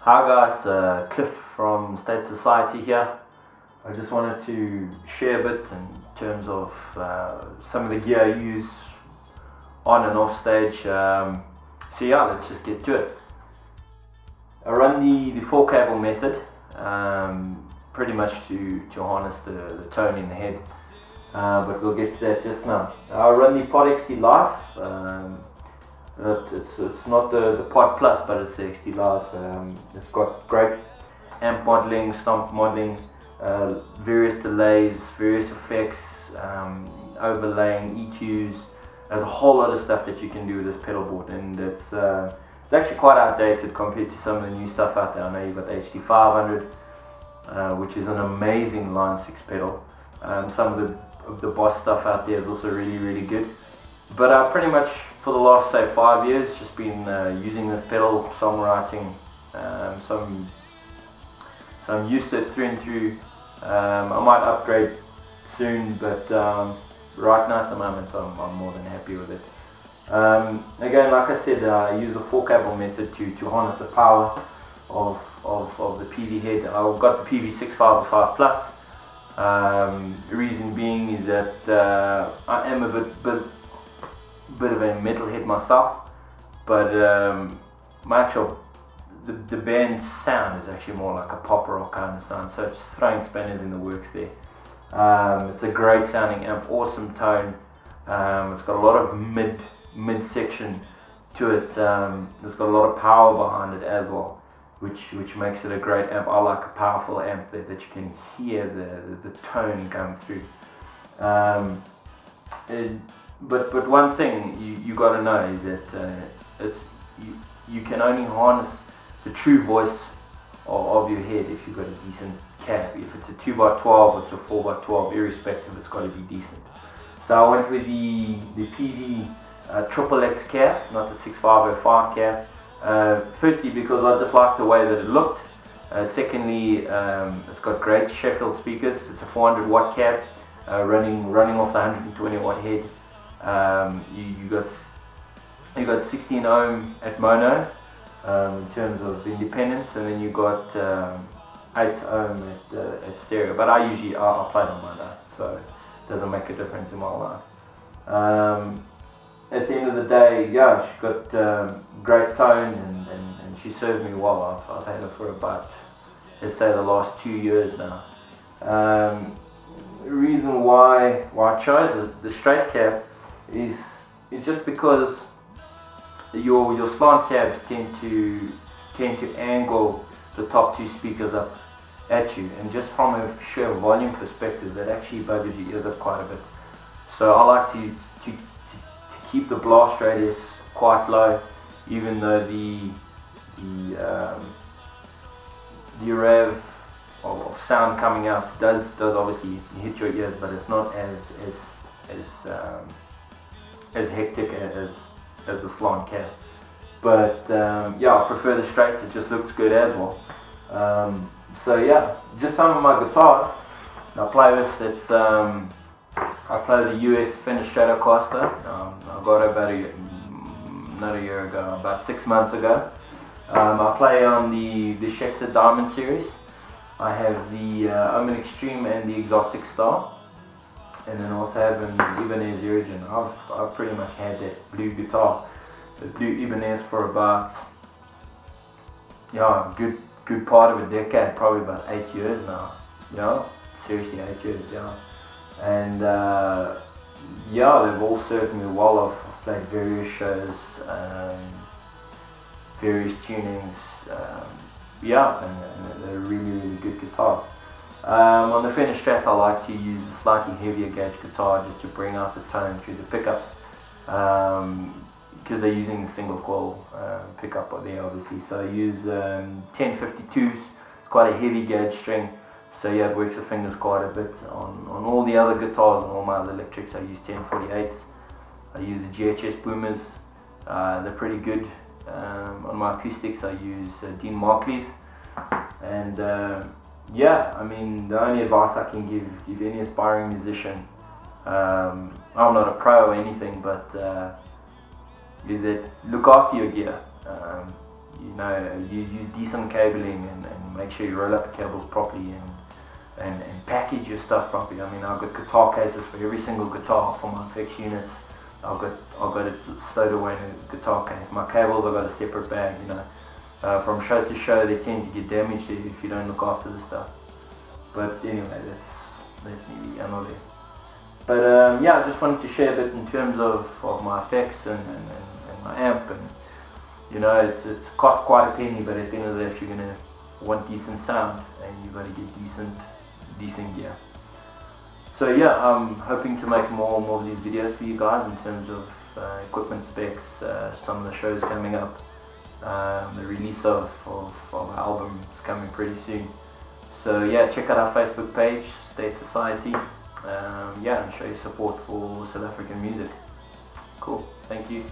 Hi guys, Cliff from State Society here. I just wanted to share a bit in terms of some of the gear I use on and off stage. So yeah, let's just get to it. I run the 4-cable method, pretty much to harness the tone in the head, but we'll get to that just now. I run the Pod XT Live. It's not the Pod Plus, but it's the XT Live. It's got great amp modeling, stomp modeling, various delays, various effects, overlaying, EQs. There's a whole lot of stuff that you can do with this pedal board, and it's actually quite outdated compared to some of the new stuff out there. I know you've got the HD500, which is an amazing line 6 pedal. Some of the Boss stuff out there is also really good. But pretty much for the last, say, 5 years, just been using this pedal, songwriting, so I'm used to it through and through. I might upgrade soon, but right now at the moment I'm more than happy with it. Again, like I said, I use the 4-cable method to harness the power of the PV head. I've got the PV6505 Plus. The reason being is that I am a bit of a metalhead myself, but the band's sound is actually more like a pop rock kind of sound, so it's throwing spanners in the works there. It's a great sounding amp, awesome tone. It's got a lot of mid section to it. It's got a lot of power behind it as well, which makes it a great amp. I like a powerful amp that you can hear the tone come through. But one thing you got to know is that you can only harness the true voice of your head if you've got a decent cab. If it's a 2x12 or it's a 4x12, irrespective, it's got to be decent. So I went with the PV XXX cab, not the 6505 cab. Firstly, because I just liked the way that it looked. Secondly, it's got great Sheffield speakers. It's a 400 watt cab, running off the 120 watt head. You got 16 ohm at mono in terms of independence, and then you got 8 ohm at stereo. But I play it on mono, so it doesn't make a difference in my life. At the end of the day, yeah, she's got great tone, and she served me well. I've had her for about, let's say, the last 2 years now. The reason why I chose the straight cab is just because your slant cabs tend to angle the top 2 speakers up at you, and just from a sheer volume perspective, that actually buggers your ears up quite a bit. So I like to keep the blast radius quite low, even though the array of sound coming out does obviously hit your ears, but it's not as hectic as the slant cab. But yeah, I prefer the straight. It just looks good as well. So yeah, just some of my guitars I play with. I play the US Fender Stratocaster. I got it not a year ago, about 6 months ago. I play on the Schecter Diamond series. I have the Omen Extreme and the Exotic Star, and then also have an Ibanez Origin. I've pretty much had that blue guitar, the blue Ibanez, for about, yeah, good part of a decade, probably about 8 years now. Yeah, seriously, 8 years, yeah. And yeah, they've all served me well. I've played various shows, various tunings. Yeah, and they're really good guitars. On the Fender Strat, I like to use a slightly heavier gauge guitar just to bring out the tone through the pickups, because they're using the single coil pickup there, obviously. So I use 1052s. It's quite a heavy gauge string, so yeah, it works the fingers quite a bit. On all the other guitars and all my other electrics, I use 1048s. I use the GHS boomers. They're pretty good. On my acoustics, I use Dean Markleys, and yeah, I mean, the only advice I can give any aspiring musician, I'm not a pro or anything, but is that look after your gear. you know, you use decent cabling and make sure you roll up the cables properly and package your stuff properly. I mean, I've got guitar cases for every single guitar for my effects units. I've got it stowed away in a guitar case. My cables, I've got a separate bag, you know. From show to show, they tend to get damaged if you don't look after the stuff. But anyway, that's maybe another. But yeah, I just wanted to share a bit in terms of my effects and my amp, and you know, it's cost quite a penny, but at the end of the day, if you're gonna want decent sound, and you've got to get decent gear. So yeah, I'm hoping to make more of these videos for you guys in terms of equipment specs, some of the shows coming up, the release of our album is coming pretty soon. So yeah, check out our Facebook page, State Society. Yeah, and show your support for South African music. Cool, thank you.